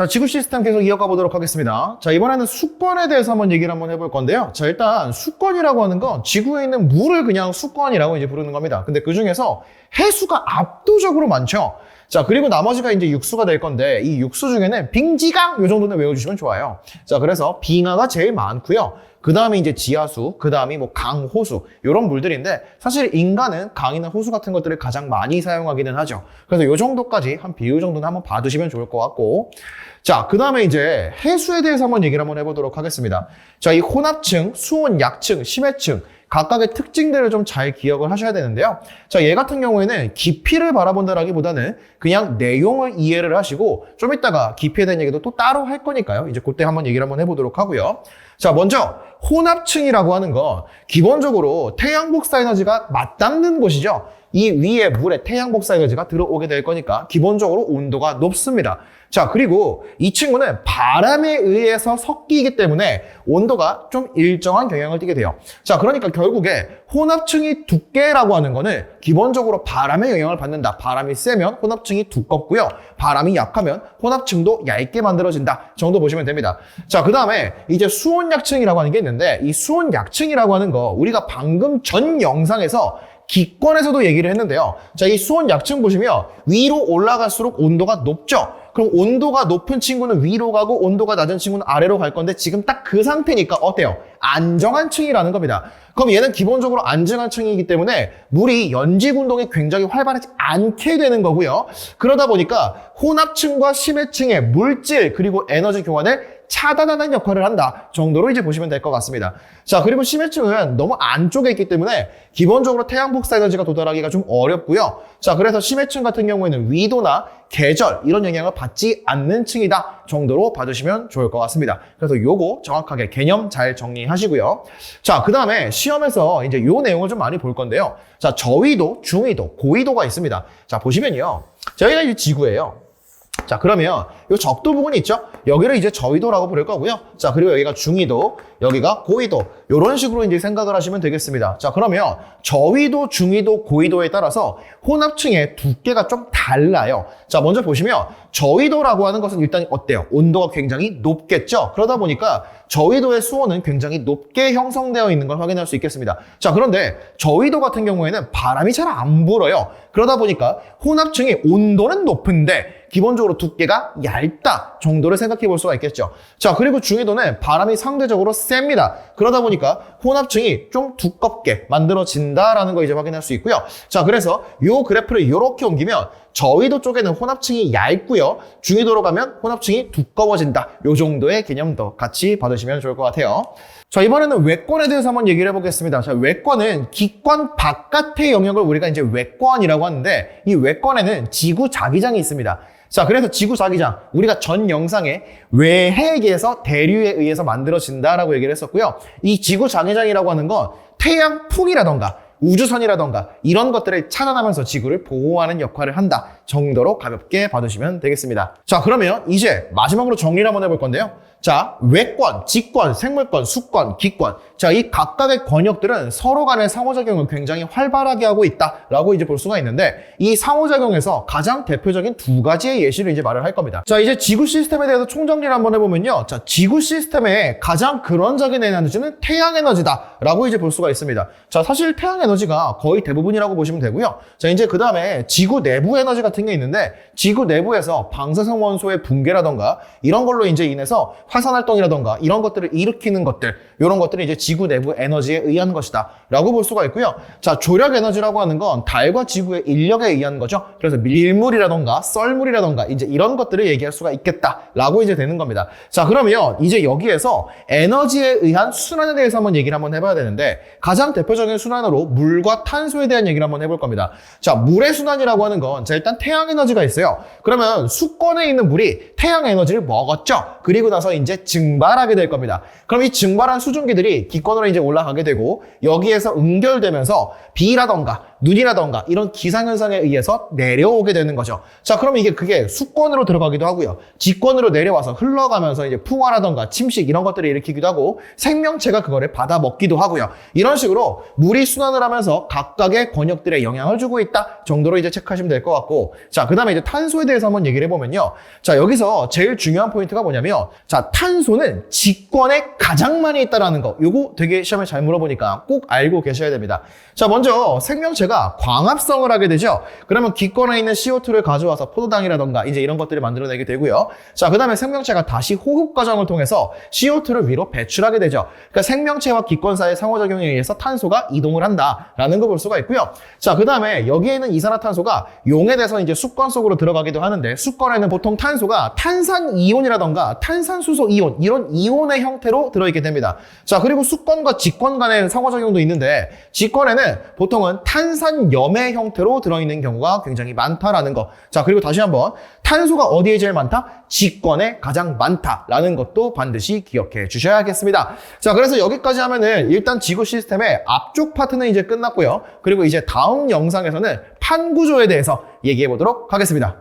자, 지구 시스템 계속 이어가 보도록 하겠습니다. 자, 이번에는 수권에 대해서 한번 얘기를 한번 해볼 건데요. 자, 일단 수권이라고 하는 건 지구에 있는 물을 그냥 수권이라고 이제 부르는 겁니다. 근데 그 중에서 해수가 압도적으로 많죠. 자, 그리고 나머지가 이제 육수가 될 건데, 이 육수 중에는 빙지강 요 정도는 외워주시면 좋아요. 자, 그래서 빙하가 제일 많고요. 그 다음에 이제 지하수, 그 다음이 뭐 강, 호수 이런 물들인데, 사실 인간은 강이나 호수 같은 것들을 가장 많이 사용하기는 하죠. 그래서 요 정도까지 한 비율 정도는 한번 봐두시면 좋을 것 같고, 자, 그 다음에 이제 해수에 대해서 한번 얘기를 한번 해보도록 하겠습니다. 자, 이 혼합층, 수온 약층, 심해층 각각의 특징들을 좀 잘 기억을 하셔야 되는데요. 자, 얘 같은 경우에는 깊이를 바라본다라기보다는 그냥 내용을 이해를 하시고, 좀 이따가 깊이에 대한 얘기도 또 따로 할 거니까요. 이제 그때 한번 얘기를 한번 해보도록 하고요. 자, 먼저 혼합층이라고 하는 건 기본적으로 태양 복사 에너지가 맞닿는 곳이죠. 이 위에 물에 태양 복사 에너지가 들어오게 될 거니까 기본적으로 온도가 높습니다. 자, 그리고 이 친구는 바람에 의해서 섞이기 때문에 온도가 좀 일정한 경향을 띠게 돼요. 자, 그러니까 결국에 혼합층이 두께라고 하는 거는 기본적으로 바람의 영향을 받는다. 바람이 세면 혼합층이 두껍고요. 바람이 약하면 혼합층도 얇게 만들어진다 정도 보시면 됩니다. 자, 그 다음에 이제 수온약층이라고 하는 게 있는데, 이 수온약층이라고 하는 거 우리가 방금 전 영상에서 기권에서도 얘기를 했는데요. 자, 이 수온 약층 보시면 위로 올라갈수록 온도가 높죠. 그럼 온도가 높은 친구는 위로 가고 온도가 낮은 친구는 아래로 갈 건데, 지금 딱 그 상태니까 어때요? 안정한 층이라는 겁니다. 그럼 얘는 기본적으로 안정한 층이기 때문에 물이 연직 운동이 굉장히 활발하지 않게 되는 거고요. 그러다 보니까 혼합층과 심해층의 물질 그리고 에너지 교환을 차단하는 역할을 한다 정도로 이제 보시면 될 것 같습니다. 자, 그리고 심해층은 너무 안쪽에 있기 때문에 기본적으로 태양 복사 에너지가 도달하기가 좀 어렵고요. 자, 그래서 심해층 같은 경우에는 위도나 계절 이런 영향을 받지 않는 층이다 정도로 봐주시면 좋을 것 같습니다. 그래서 요거 정확하게 개념 잘 정리하시고요. 자, 그 다음에 시험에서 이제 요 내용을 좀 많이 볼 건데요. 자, 저위도, 중위도, 고위도가 있습니다. 자, 보시면요. 저희가 이제 지구예요. 자, 그러면 이 적도 부분이 있죠? 여기를 이제 저위도라고 부를 거고요. 자, 그리고 여기가 중위도, 여기가 고위도. 이런 식으로 이제 생각을 하시면 되겠습니다. 자, 그러면 저위도, 중위도, 고위도에 따라서 혼합층의 두께가 좀 달라요. 자, 먼저 보시면 저위도라고 하는 것은 일단 어때요? 온도가 굉장히 높겠죠? 그러다 보니까 저위도의 수온은 굉장히 높게 형성되어 있는 걸 확인할 수 있겠습니다. 자, 그런데 저위도 같은 경우에는 바람이 잘 안 불어요. 그러다 보니까 혼합층의 온도는 높은데 기본적으로 두께가 얇다 정도를 생각해 볼 수가 있겠죠. 자, 그리고 중위도는 바람이 상대적으로 셉니다. 그러다 보니까 혼합층이 좀 두껍게 만들어진다라는 거 이제 확인할 수 있고요. 자, 그래서 요 그래프를 이렇게 옮기면 저위도 쪽에는 혼합층이 얇고요. 중위도로 가면 혼합층이 두꺼워진다. 요 정도의 개념도 같이 받으시면 좋을 것 같아요. 자, 이번에는 외권에 대해서 한번 얘기를 해보겠습니다. 자, 외권은 기권 바깥의 영역을 우리가 이제 외권이라고 하는데, 이 외권에는 지구 자기장이 있습니다. 자, 그래서 지구 자기장, 우리가 전 영상에 외핵에서 대류에 의해서 만들어진다라고 얘기를 했었고요. 이 지구 자기장이라고 하는 건 태양풍이라던가 우주선이라던가 이런 것들을 차단하면서 지구를 보호하는 역할을 한다 정도로 가볍게 봐두시면 되겠습니다. 자, 그러면 이제 마지막으로 정리를 한번 해볼 건데요. 자, 외권, 직권, 생물권, 수권, 기권. 자, 이 각각의 권역들은 서로 간의 상호작용을 굉장히 활발하게 하고 있다라고 이제 볼 수가 있는데, 이 상호작용에서 가장 대표적인 두 가지의 예시를 이제 말을 할 겁니다. 자, 이제 지구 시스템에 대해서 총정리를 한번 해보면요. 자, 지구 시스템의 가장 근원적인 에너지는 태양 에너지다라고 이제 볼 수가 있습니다. 자, 사실 태양 에너지가 거의 대부분이라고 보시면 되고요. 자, 이제 그 다음에 지구 내부 에너지 같은 게 있는데, 지구 내부에서 방사성 원소의 붕괴라던가 이런 걸로 이제 인해서 화산 활동이라던가 이런 것들을 일으키는 것들, 이런 것들이 이제 지구 내부 에너지에 의한 것이다 라고 볼 수가 있고요. 자, 조력 에너지라고 하는 건 달과 지구의 인력에 의한 거죠. 그래서 밀물이라던가 썰물이라던가 이제 이런 것들을 얘기할 수가 있겠다라고 이제 되는 겁니다. 자, 그러면 이제 여기에서 에너지에 의한 순환에 대해서 한번 얘기를 한번 해봐야 되는데, 가장 대표적인 순환으로 물과 탄소에 대한 얘기를 한번 해볼 겁니다. 자, 물의 순환이라고 하는 건, 자, 일단 태양 에너지가 있어요. 그러면 수권에 있는 물이 태양 에너지를 먹었죠. 그리고 나서 이제 증발하게 될 겁니다. 그럼 이 증발한 수증기들이 기권으로 이제 올라가게 되고, 여기에서 응결되면서 비라던가 눈이라던가 이런 기상현상에 의해서 내려오게 되는 거죠. 자, 그럼 그게 수권으로 들어가기도 하고요. 지권으로 내려와서 흘러가면서 이제 풍화라던가 침식 이런 것들을 일으키기도 하고 생명체가 그거를 받아 먹기도 하고요. 이런 식으로 물이 순환을 하면서 각각의 권역들에 영향을 주고 있다 정도로 이제 체크하시면 될 것 같고, 자, 그 다음에 이제 탄소에 대해서 한번 얘기를 해보면요. 자, 여기서 제일 중요한 포인트가 뭐냐면, 자, 탄소는 직권에 가장 많이 있다라는 거. 요거 되게 시험에 잘 물어보니까 꼭 알고 계셔야 됩니다. 자, 먼저 생명체가 광합성을 하게 되죠. 그러면 기권에 있는 CO2를 가져와서 포도당이라던가 이제 이런 것들을 만들어내게 되고요. 자, 그 다음에 생명체가 다시 호흡 과정을 통해서 CO2를 위로 배출하게 되죠. 그러니까 생명체와 기권 사이의 상호작용에 의해서 탄소가 이동을 한다라는 거 볼 수가 있고요. 자, 그 다음에 여기에 있는 이산화탄소가 용해돼서 이제 수권 속으로 들어가기도 하는데, 수권에는 보통 탄소가 탄산이온이라던가 탄산수소 이온 이런 이온의 형태로 들어있게 됩니다. 자, 그리고 수권과 직권 간의 상호작용도 있는데, 직권에는 보통은 탄산염의 형태로 들어있는 경우가 굉장히 많다라는 거. 자, 그리고 다시 한번 탄소가 어디에 제일 많다? 직권에 가장 많다라는 것도 반드시 기억해 주셔야겠습니다. 자, 그래서 여기까지 하면은 일단 지구 시스템의 앞쪽 파트는 이제 끝났고요. 그리고 이제 다음 영상에서는 판구조에 대해서 얘기해 보도록 하겠습니다.